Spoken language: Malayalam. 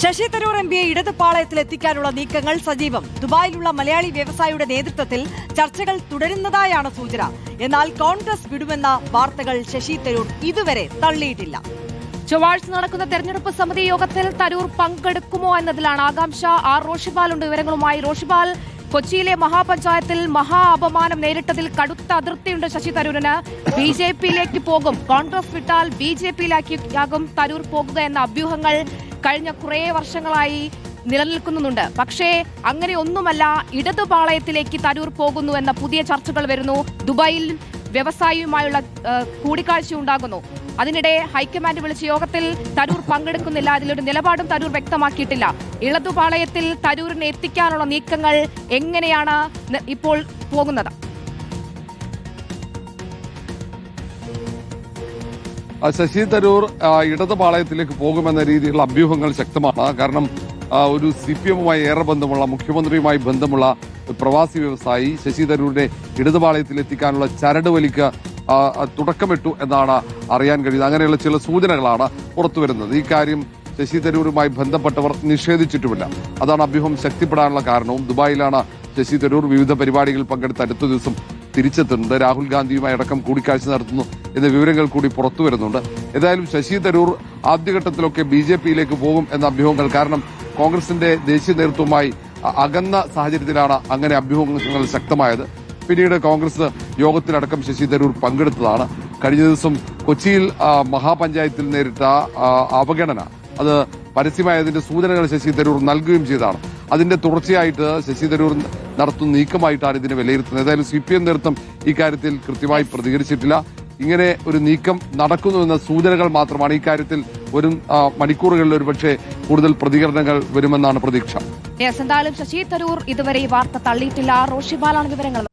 ശശി തരൂർ എംപിയെ ഇടത് പാളയത്തിൽ എത്തിക്കാനുള്ള നീക്കങ്ങൾ സജീവം. ദുബായിലുള്ള മലയാളി വ്യവസായിയുടെ നേതൃത്വത്തിൽ ചർച്ചകൾ തുടരുന്നതായാണ് സൂചന. എന്നാൽ കോൺഗ്രസ് വിടുമെന്ന വാർത്തകൾ ശശി തരൂർ ഇതുവരെ തള്ളിയിട്ടില്ല. ചൊവ്വാഴ്ച നടക്കുന്ന തെരഞ്ഞെടുപ്പ് സമിതി യോഗത്തിൽ തരൂർ പങ്കെടുക്കുമോ എന്നതിലാണ് ആകാംക്ഷ. ആർ റോഷിപാലുണ്ട് വിവരങ്ങളുമായി. റോഷിപാൽ, കൊച്ചിയിലെ മഹാപഞ്ചായത്തിൽ മഹാ അപമാനം നേരിട്ടതിൽ കടുത്ത അതിർത്തിയുണ്ട് ശശി തരൂരിന്. ബിജെപിയിലേക്ക് പോകും, കോൺഗ്രസ് വിട്ടാൽ ബിജെപിയിലേക്കാകും തരൂർ പോകുക എന്ന അഭ്യൂഹങ്ങൾ കഴിഞ്ഞ കുറേ വർഷങ്ങളായി നിലനിൽക്കുന്നുണ്ട്. പക്ഷേ അങ്ങനെ ഒന്നുമല്ല, ഇടതുപാളയത്തിലേക്ക് തരൂർ പോകുന്നു എന്ന പുതിയ ചർച്ചകൾ വരുന്നു. ദുബായിൽ വ്യവസായിയുമായുള്ള കൂടിക്കാഴ്ച ഉണ്ടാകുന്നു. അതിനിടെ ഹൈക്കമാൻഡ് വിളിച്ച യോഗത്തിൽ തരൂർ പങ്കെടുക്കുന്നില്ല. അതിലൊരു നിലപാടും തരൂർ വ്യക്തമാക്കിയിട്ടില്ല. ഇടതുപാളയത്തിൽ തരൂരിനെ എത്തിക്കാനുള്ള നീക്കങ്ങൾ എങ്ങനെയാണ് ഇപ്പോൾ പോകുന്നത്? ശശി തരൂർ ഇടതുപാളയത്തിലേക്ക് പോകുമെന്ന രീതിയിലുള്ള അഭ്യൂഹങ്ങൾ ശക്തമാണ്. കാരണം ഒരു CPM-വുമായി ഏറെ ബന്ധമുള്ള, മുഖ്യമന്ത്രിയുമായി ബന്ധമുള്ള പ്രവാസി വ്യവസായി ശശി തരൂരിനെ ഇടതുപാളയത്തിൽ എത്തിക്കാനുള്ള ചരട് വലിക്ക് തുടക്കമിട്ടു എന്നാണ് അറിയാൻ കഴിയുന്നത്. അങ്ങനെയുള്ള ചില സൂചനകളാണ് പുറത്തുവരുന്നത്. ഈ കാര്യം ശശി തരൂരുമായി ബന്ധപ്പെട്ടവർ നിഷേധിച്ചിട്ടുമില്ല. അതാണ് അഭ്യൂഹം ശക്തിപ്പെടാനുള്ള കാരണവും. ദുബായിലാണ് ശശി തരൂർ. വിവിധ പരിപാടികളിൽ പങ്കെടുത്ത് അടുത്ത ദിവസം തിരിച്ചെത്തുന്നുണ്ട്. രാഹുൽ ഗാന്ധിയുമായി അടക്കം കൂടിക്കാഴ്ച നടത്തുന്നു എന്ന വിവരങ്ങൾ കൂടി പുറത്തു വരുന്നുണ്ട്. ഏതായാലും ശശി തരൂർ ആദ്യഘട്ടത്തിലൊക്കെ BJP-യിലേക്ക് പോകും എന്ന അഭ്യൂഹങ്ങൾ, കാരണം കോൺഗ്രസിന്റെ ദേശീയ നേതൃത്വവുമായി അകന്ന സാഹചര്യത്തിലാണ് അങ്ങനെ അഭ്യൂഹങ്ങൾ ശക്തമായത്. പിന്നീട് കോൺഗ്രസ് യോഗത്തിലടക്കം ശശി തരൂർ പങ്കെടുത്തതാണ്. കഴിഞ്ഞ ദിവസം കൊച്ചിയിൽ മഹാപഞ്ചായത്തിൽ നേരിട്ട അവഗണന, അത് പരസ്യമായതിന്റെ സൂചനകൾ ശശി തരൂർ നൽകുകയും ചെയ്തതാണ്. അതിന്റെ തുടർച്ചയായിട്ട് ശശി തരൂർ നടത്തുന്ന നീക്കമായിട്ടാണ് ഇതിനെ വിലയിരുത്തുന്നത്. ഏതായാലും CPM നേതൃത്വം ഇക്കാര്യത്തിൽ കൃത്യമായി പ്രതികരിച്ചിട്ടില്ല. ഇങ്ങനെ ഒരു നീക്കം നടക്കുന്നുവെന്ന സൂചനകൾ മാത്രമാണ്. ഇക്കാര്യത്തിൽ വരും മണിക്കൂറുകളിൽ ഒരുപക്ഷെ കൂടുതൽ പ്രതികരണങ്ങൾ വരുമെന്നാണ് പ്രതീക്ഷ. എന്തായാലും ശശി തരൂർ ഇതുവരെ ഈ വാർത്ത തള്ളിയിട്ടില്ല. റോഷിപാലാണ് വിവരങ്ങൾ.